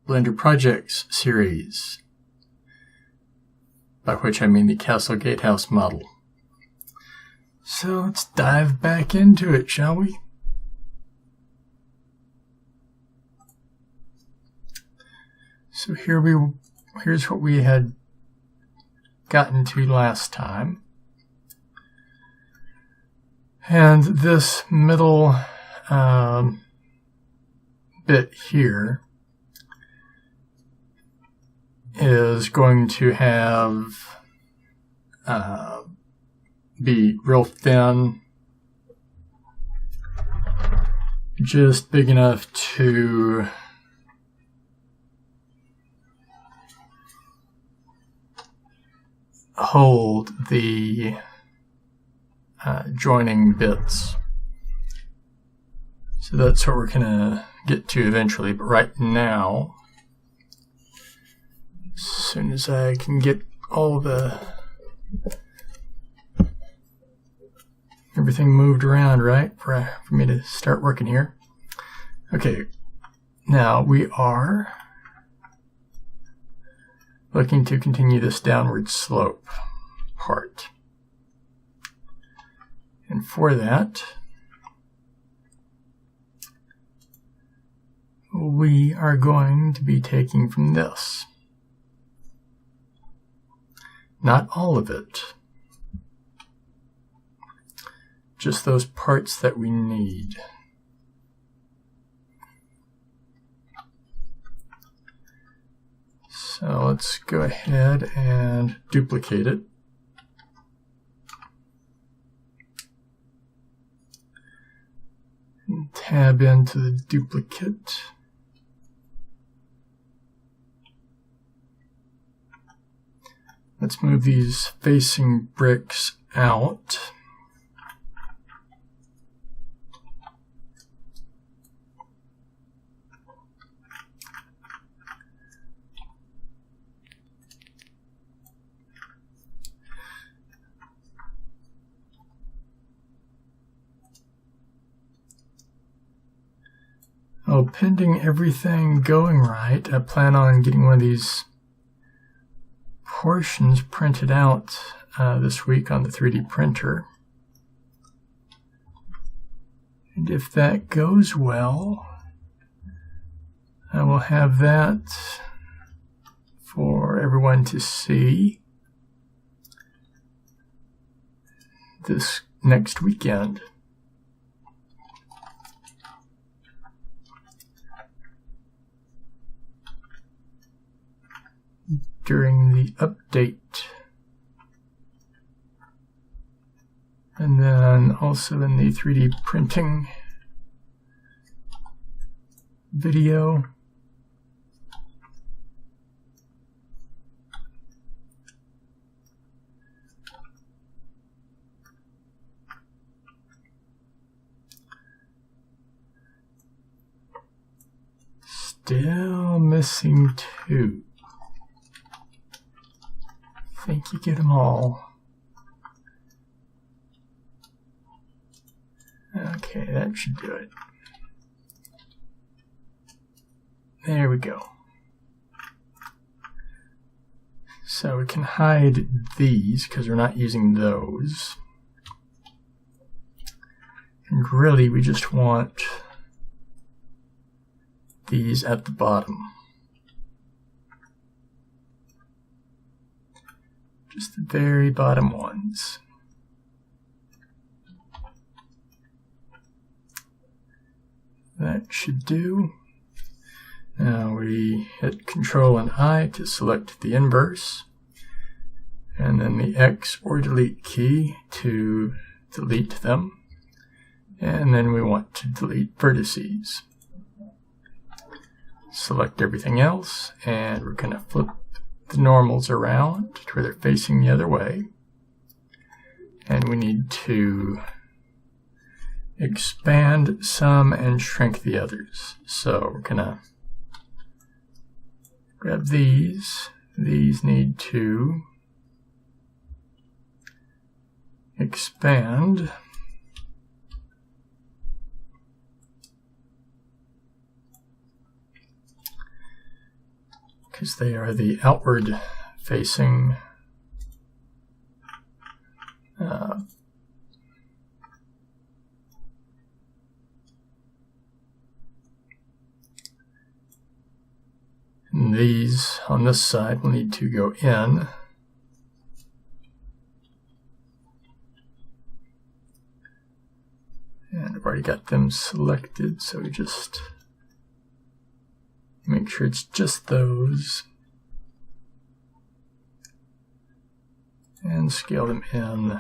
Blender Projects series, by which I mean the Castle Gatehouse model. So let's dive back into it, shall we? So here's what we had gotten to last time. And this middle bit here is going to have be real thin, just big enough to hold the joining bits. So that's what we're going to get to eventually, but right now, as soon as I can get all the everything moved around right for me to start working here. Okay, now we are looking to continue this downward slope part. And for that, we are going to be taking from this. Not all of it, just those parts that we need. So let's go ahead and duplicate it. And tab into the duplicate. Let's move these facing bricks out. Oh, pending everything going right, I plan on getting one of these portions printed out this week on the 3D printer. And if that goes well, I will have that for everyone to see this next weekend. During the update, and then also in the 3D printing video. Still missing 2. I think you get them all. Okay, that should do it. There we go. So we can hide these because we're not using those. And really we just want these at the bottom. Just the very bottom ones. That should do. Now we hit Control and I to select the inverse, and then the X or delete key to delete them. And then we want to delete vertices. Select everything else, and we're going to flip the normals around to where they're facing the other way. And we need to expand some and shrink the others. So we're going to grab these. These need to expand. because they are the outward facing and these on this side will need to go in. And I've already got them selected, so we just make sure it's just those. And scale them in,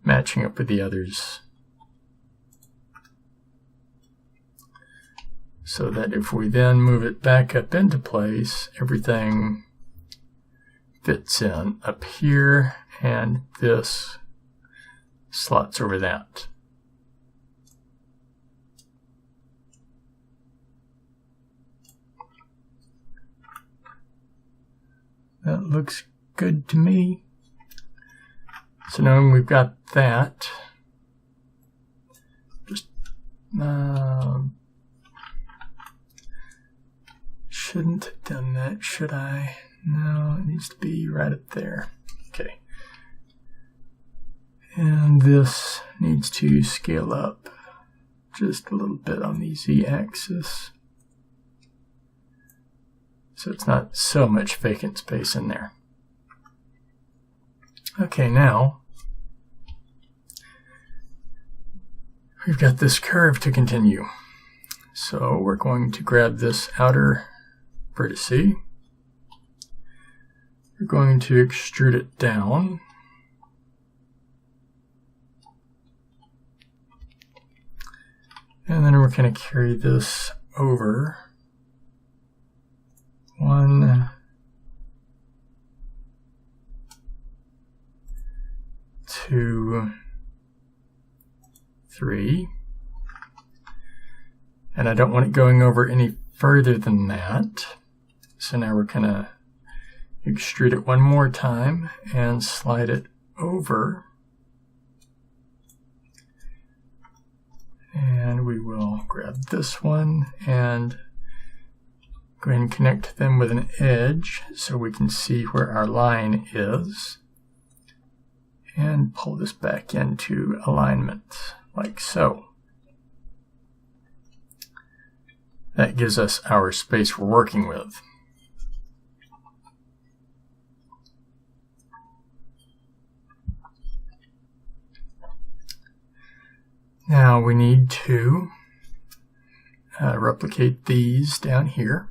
matching up with the others. So that if we then move it back up into place, everything fits in up here, and this slots over that. That looks good to me. So now we've got that. Just shouldn't have done that, should I? No, it needs to be right up there. Okay. And this needs to scale up just a little bit on the z-axis, so it's not so much vacant space in there. Okay, now we've got this curve to continue. So we're going to grab this outer vertice. We're going to extrude it down. And then we're going to carry this over 1, 2, 3. And I don't want it going over any further than that. So now we're going to extrude it one more time and slide it over. And we will grab this one and go ahead and connect them with an edge so we can see where our line is. And pull this back into alignment, like so. That gives us our space we're working with. Now we need to replicate these down here.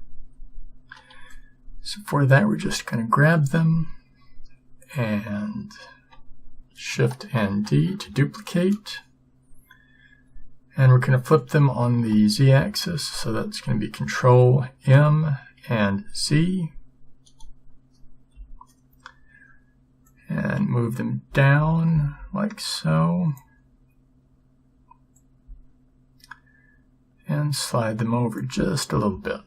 So for that, we're just going to grab them and Shift and D to duplicate. And we're going to flip them on the Z-axis. So that's going to be Control M and Z. And move them down like so. And slide them over just a little bit.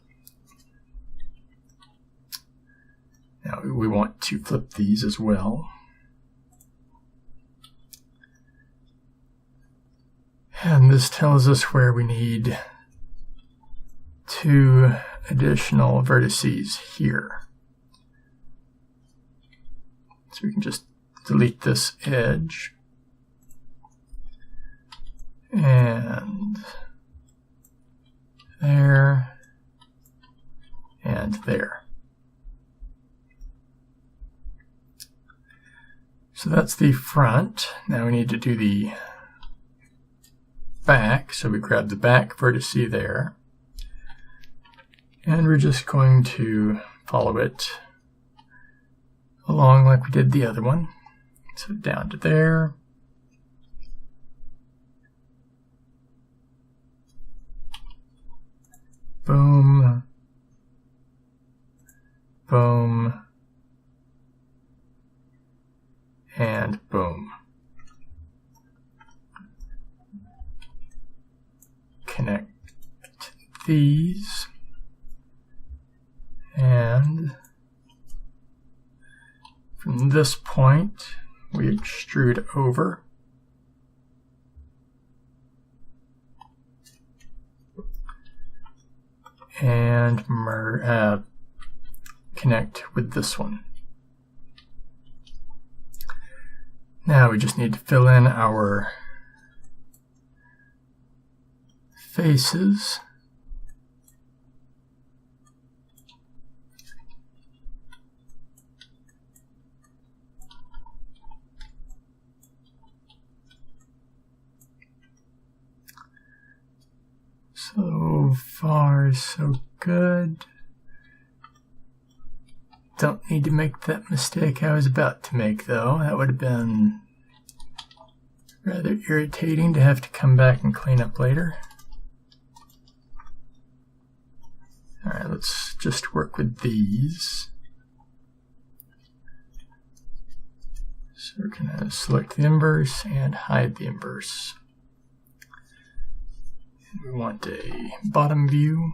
Now we want to flip these as well. And this tells us where we need 2 additional vertices here. So we can just delete this edge. And there, and there. So that's the front. Now we need to do the back. So we grab the back vertice there. And we're just going to follow it along like we did the other one. So down to there. Boom, boom, and boom. Connect these, and from this point we extrude over. and connect with this one. Now we just need to fill in our faces. So far, so good. Don't need to make that mistake I was about to make, though. That would have been rather irritating to have to come back and clean up later. Alright, let's just work with these. So we're going to select the inverse and hide the inverse. We want a bottom view.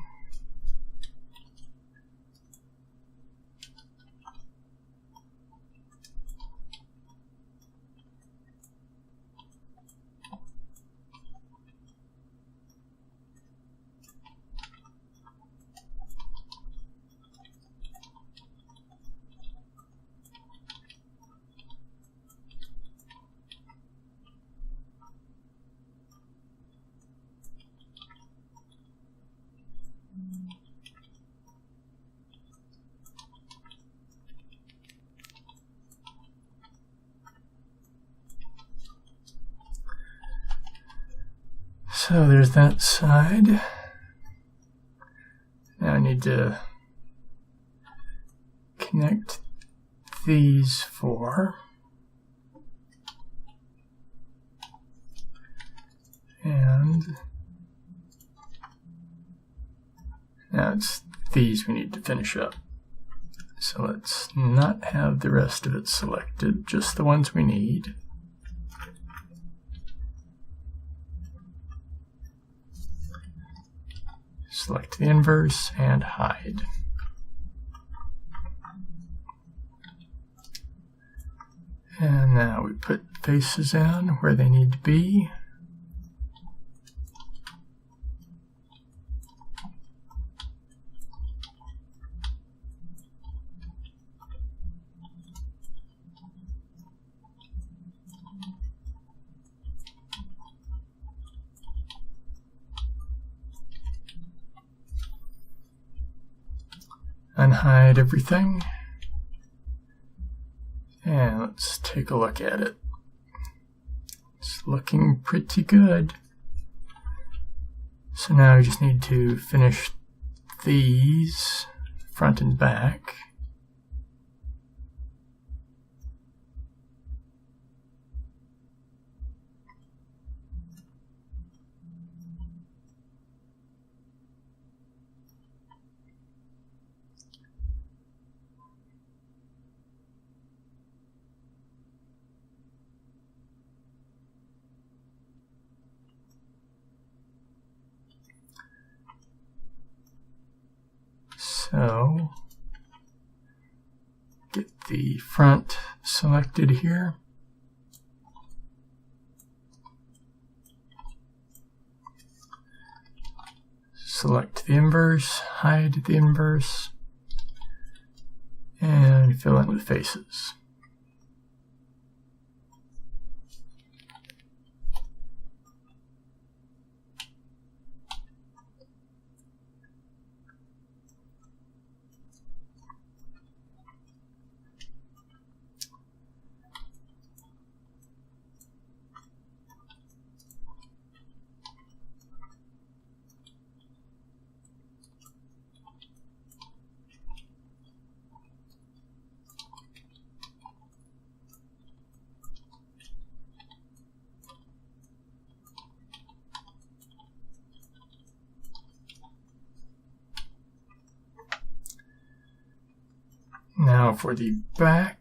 So there's that side. Now I need to connect these four. And now it's these we need to finish up. So let's not have the rest of it selected, just the ones we need. Select the inverse and hide. And now we put faces in where they need to be. Unhide everything, and let's take a look at it. It's looking pretty good. So now we just need to finish these front and back. So, get the front selected here. Select the inverse, hide the inverse, and fill in with faces. Now for the back.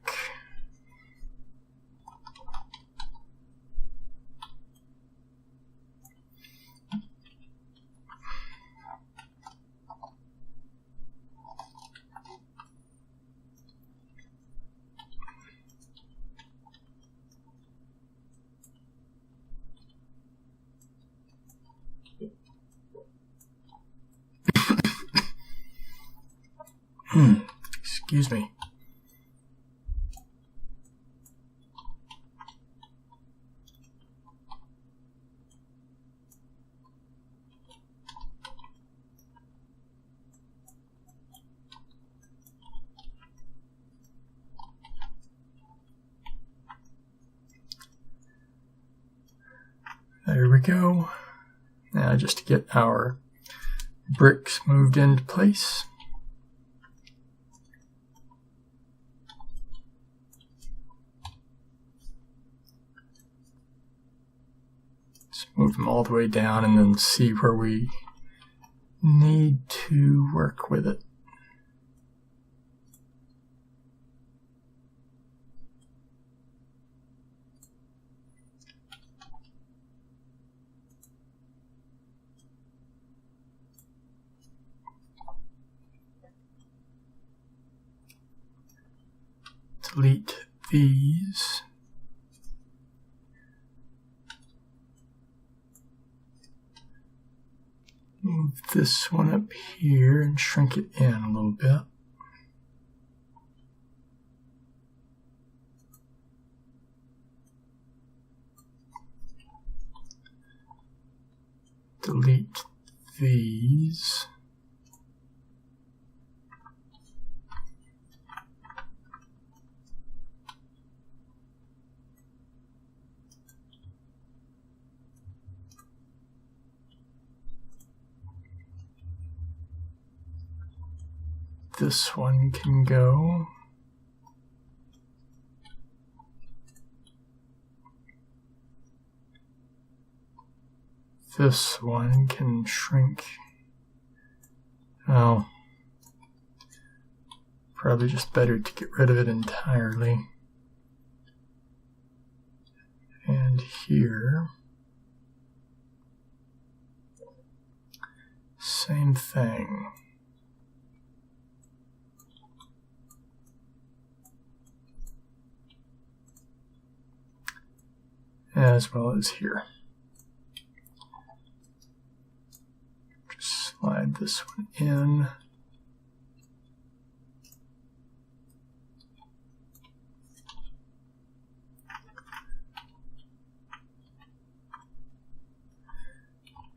Excuse me. There we go. Now just to get our bricks moved into place. Let's move them all the way down and then see where we need to work with it. Delete these. Move this one up here and shrink it in a little bit. Delete these. This one can go. This one can shrink. Oh, probably just better to get rid of it entirely. And here, same thing. As well as here. Just slide this one in.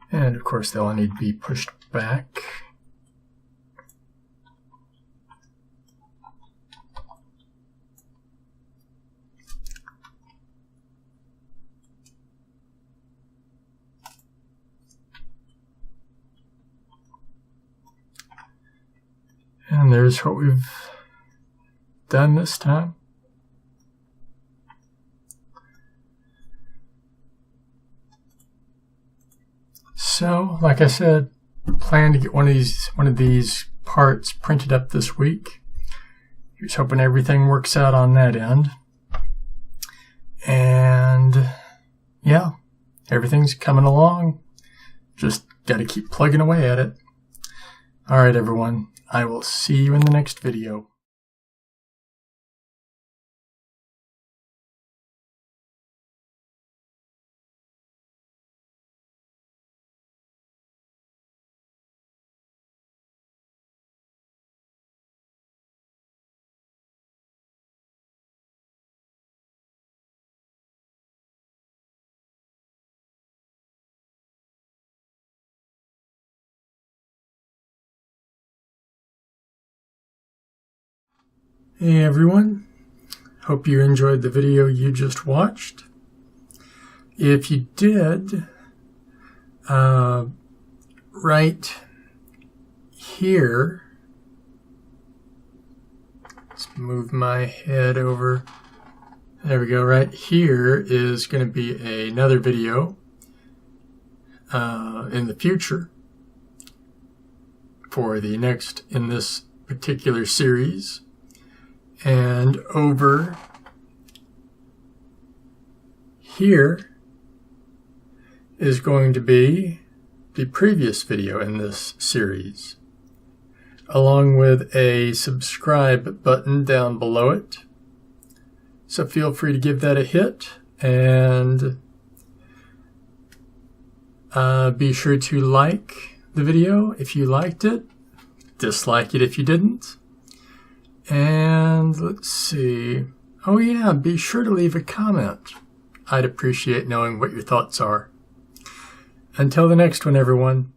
And of course they'll need to be pushed back. And there's what we've done this time. So, like I said, plan to get one of these parts printed up this week. Here's hoping everything works out on that end. And yeah, everything's coming along. Just got to keep plugging away at it. All right, everyone. I will see you in the next video. Hey everyone, hope you enjoyed the video you just watched. If you did, right here, let's move my head over. There we go. Right here is going to be another video in the future for the next in this particular series. And over here is going to be the previous video in this series, along with a subscribe button down below it. So feel free to give that a hit, and be sure to like the video if you liked it, dislike it if you didn't. And let's see. Oh yeah, be sure to leave a comment. I'd appreciate knowing what your thoughts are. Until the next one, everyone.